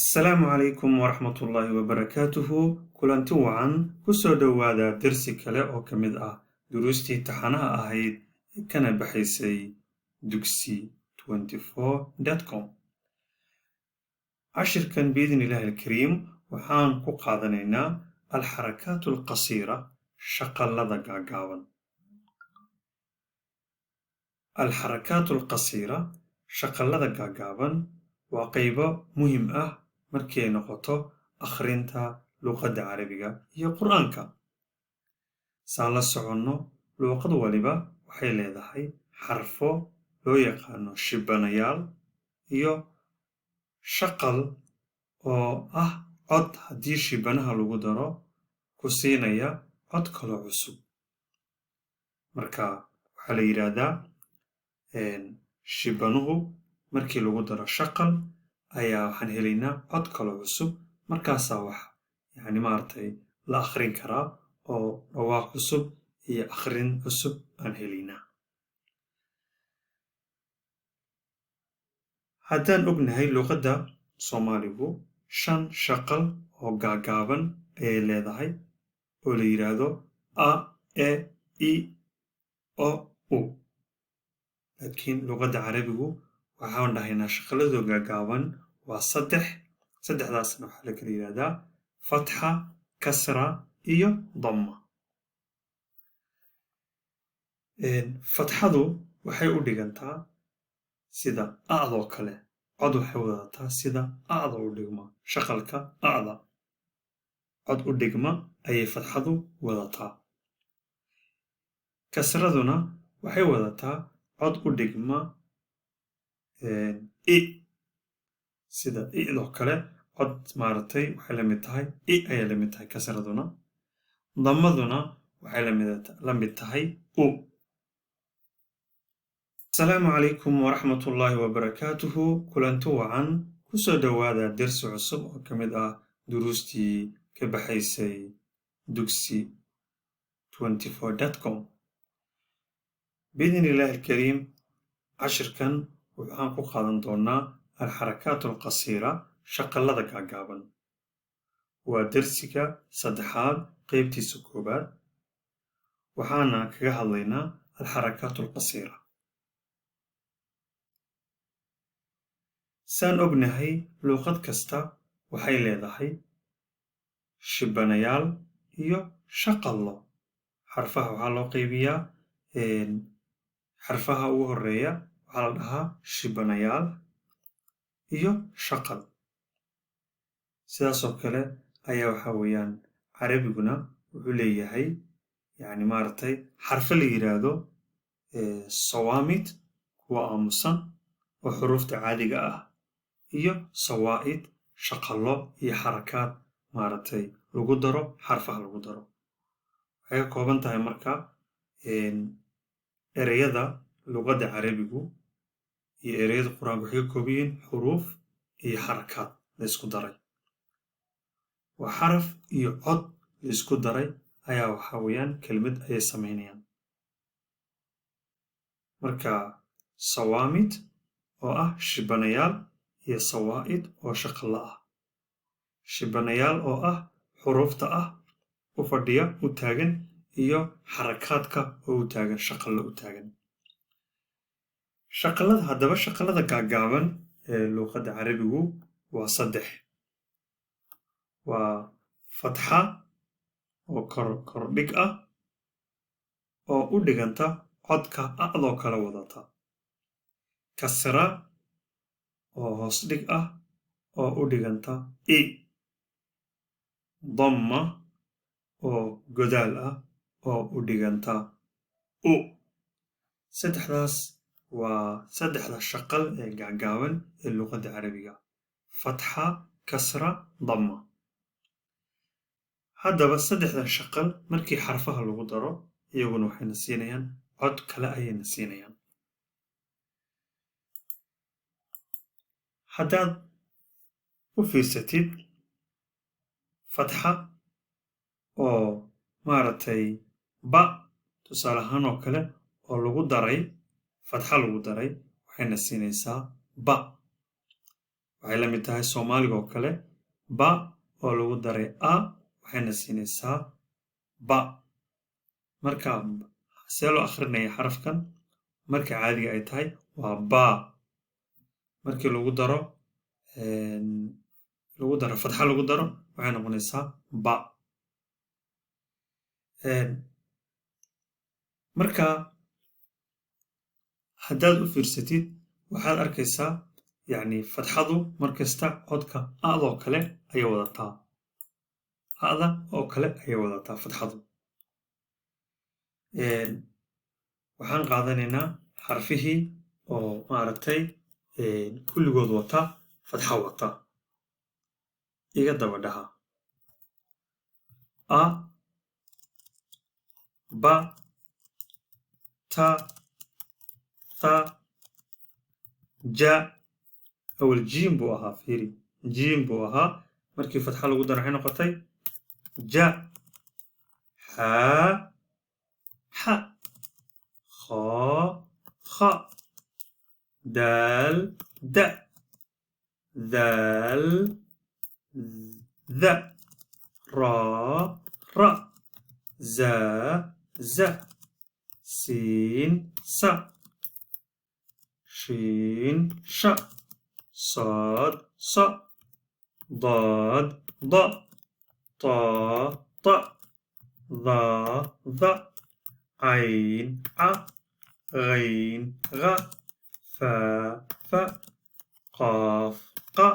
السلام عليكم ورحمة الله وبركاته. كلانتي وعن كسو دوادا درسي كلا أو كمد دروستي تحناها أهيد كان بحيسي دوكسي 24.com. عشر كان بإذن الله الكريم وحان قادنينا الحركات القصيرة شقل لدى قاقاون. الحركات القصيرة شقل لدى قاقاون وقيبة مهم markii ay noqoto akhrinta luqadda carabiga iyo qur-aanka. saan la soconno luuqad waliba waxay leedahay xarfo loo yaqaano shibanayaal iyo shaqal oo cod haddii shibanaha lagu daro ku siinaya cod kaloo cusub. marka waxaa la yidhaahdaa shibanuhu markii lagu daro shaqal ayaa waxaan helaynaa cod kaloo cusub. markaasaa wax maaragtay la akhrin karaa oo dhawaaq cusub iyo akhrin cusub aan helaynaa. haddaan ognahay luqadda soomaaligu 5 shaqal oo gaagaaban ayay leedahay oo la yidhaahdo a e i o u. laakiin luqadda carabigu waxaan dhahaynaa shaqaladoo gaagaaban waa 3. saddexdaasna waxaa la kala yidhaahdaa fatxa, kasra iyo damma. fatxadu waxay u dhigantaa sida a'doo kale. cod waxay wadataa sida a'da u dhigma. shaqalka a'da cod u dhigma ayay fatxadu wadataa. kasraduna waxay wadataa cod u dhigma i sida i'doo kale. cod maaragtay waxay la mid tahay i ayay la mid tahay kasraduna. dammaduna waxay la mid tahay u. asalaamu calaykum waraxmatullaahi wabarakaatuhu. kulanti wacan kusoo dhowaada dersi cusub oo ka mid duruustii ka baxaysay dugsi 24.com. biidni illaahi alkariim cashirkan waxaan ku qaadan doonaa alxarakaat alqasiira shaqallada gaagaaban. waa dersiga 3aad qaybtiisa 1aad waxaana kaga hadlaynaa alxarakaat alqasiira. saan ognahay luuqad kasta waxay leedahay shibanayaal iyo shaqallo. xarfaha waxaa loo qaybiyaa xarfaha ugu horeeya waxaa la dhahaa shibanayaal iyo shaqal. sidaasoo kale ayaa waxaa weeyaan carabiguna wuxuu leeyahay maaragtay xarfo la yidhaahdo sawaamid kuwa aamusan oo xuruufta caadiga iyo sawaa'id shaqallo iyo xarakaad maaragtay lagu daro xarfaha lagu daro. waxay ka kooban tahay marka ereyada luqadda carabigu iyo ereyada qur-aanka waxay ka kooban yihiin xuruuf iyo xarakaad la isku daray. waa xaraf iyo cod la isku daray ayaa waxaa weeyaan kelmad ayay samaynayaan. marka sawaamid oo shibanayaal iyo sawaa'id oo shaqallo shibanayaal oo xuruufta u fadhiya u taagan iyo xarakaadka oo u taagan shaqallo u taagan. shaqallada haddaba shaqallada gaagaaban ee luuqadda carabigu waa 3. waa fatxa oo kordhig oo u dhiganta codka a'doo kala wadata. kasra oo hoos dhig oo u dhiganta i. damma oo godaal oo u dhiganta u. saddexdaas waa 3da shaqal ee gaagaaban ee luuqadda carabiga: fatxa, kasra, damma. haddaba 3da shaqal markii xarfaha lagu daro iyaguna waxayna siinayaan cod kale ayayna siinayaan. haddaad u fiirsatid fatxa oo maaragtay ba tusaale ahaan oo kale oo lagu daray fatxa lagu daray waxayna siinaysaa ba. waxay la mid tahay Soomaaliga oo kale ba oo lagu daray a waxayna siinaysaa ba marka see loo akhrinaya xarafkan marka caadiga ay tahay waa ba markii lagu daro fatxa lagu daro waxay noqonaysaa ba marka haddaad u fiirsatid waxaad arkaysaa yacni fatxadu markasta codka a'doo kale ayay wadataa a'da oo kale ayay wadataa fatxadu waxaan qaadanaynaa xarfihii oo maaragtay kulligood wata fatxa wata iga daba dhaha a ba ta tha ja awal jiim buu ahaa fiiri jiim buu ahaa markii fatxa lagu daro waxay noqotay ja xaa xa khaa kha daal da daal ذا را را زا زا سين سا شين شا صاد صا ضاد ضا طا طا ظا ظا عين ع غين غا فا فا قاف قا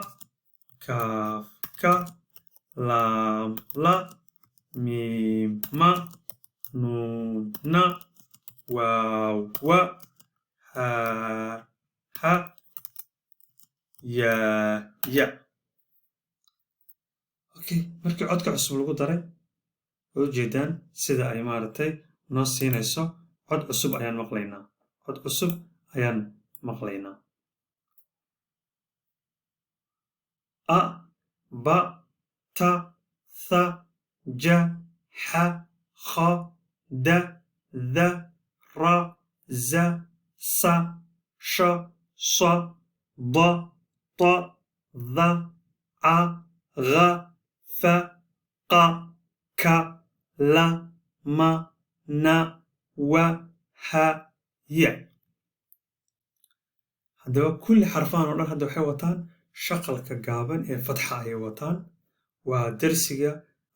كاف كا لام لا ميم ما نون نا واو وا ها ها يا يا اوكي markii codka cusub lagu daray oo jeedaan sida ay maartay noo siinayso cod cusub ayaan maqlaynaa a ba ta tha ja xa kha da dha ra za sa sha sa da ta dha a gha fa qa ka la ma na wa ha ya haddaba kulli xarfahan oo dhan hadda waxay wataan shaqalka gaaban ee fatxa ayay wataan waa darsiga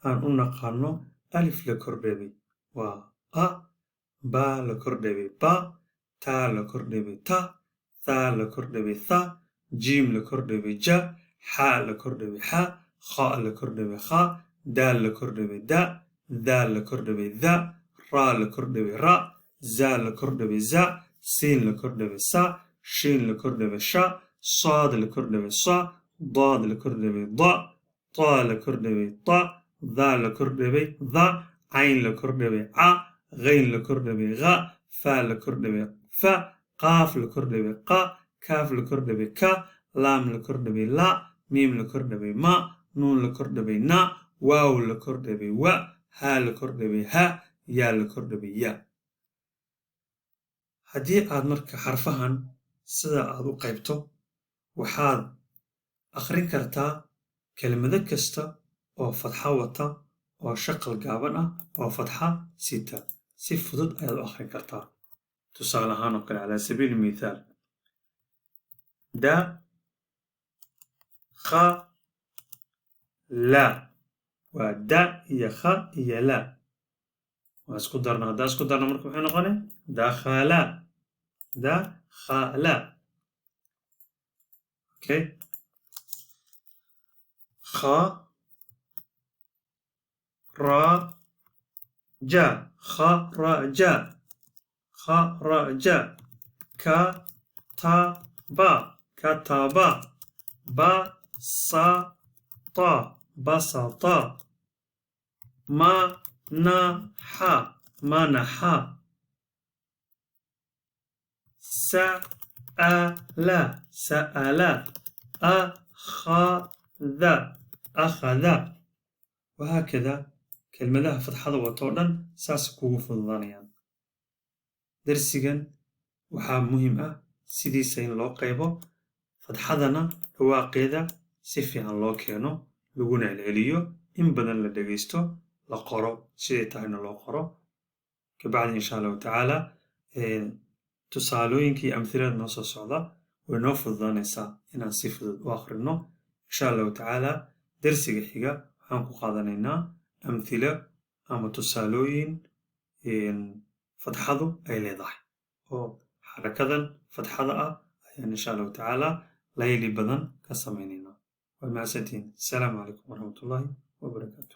aan u naqaano alif la kordhabay waa a ba la kordhabay ba ta la kordhabay ta tha la kordhabay tha jiim la kordhabay ja xa la kordhabay xa kha la kordhabay kha daal la kordhabay da daal la kordhabay da ra la kordhabay ra za la kordhabay za siin la kordhabay sa shiin la kordhabay sha صاد لكردبي صا ضاد لكردبي ضا طا لكردبي طا ذا لكردبي ذا عين لكردبي ع غين لكردبي غا فا لكردبي فا قاف لكردبي قا كاف لكردبي كا لام لكردبي لا ميم لكردبي ما نون لكردبي نا واو لكردبي وا ها لكردبي ها يا لكردبي يا هدي aad marka xarfahan sida aad u qaybto waxaad akhrin kartaa kelmado kasta oo fatxa wata oo shaqal gaaban ah oo fatxa sita si fudud ayaad u akhrin kartaa tusaale ahaan oo kale calaa sabiili mithaal da kha la waa da iyo kha iyo la waa isku darno haddaa isku darno marka maxay noqone dakhala dakhala okay kha ra ja kha ra ja kha ra ja ka ta ba kataba ba sa ta basata ma na ha manaha سأل سأل أخذ أخذ وهكذا كلمة فتحة وطولا ساسكوه في الظانيان درسيا وحا مهمة سيدي سين لو قيبو فتحدنا واقيدا سيفي عن لوكيانو لغونا العليو إن بدن لدغيستو لقرو سيدتاين لقرو كبعد إن شاء الله تعالى tusaalooyinkii amhilada noo soo socda way noo fududaanaysaa inaan si fudud u akhrino insha allahu tacaala darsiga xiga waxaan ku qaadanaynaa amhilo ama tusaalooyin fatxadu ay leedahay oo xarakadan fatxada ah ayaan insha allahu tacaala layli badan ka samaynaynaa waa mahadsantihiin asalaamu calaykum waraxmatullaahi wabarakaatu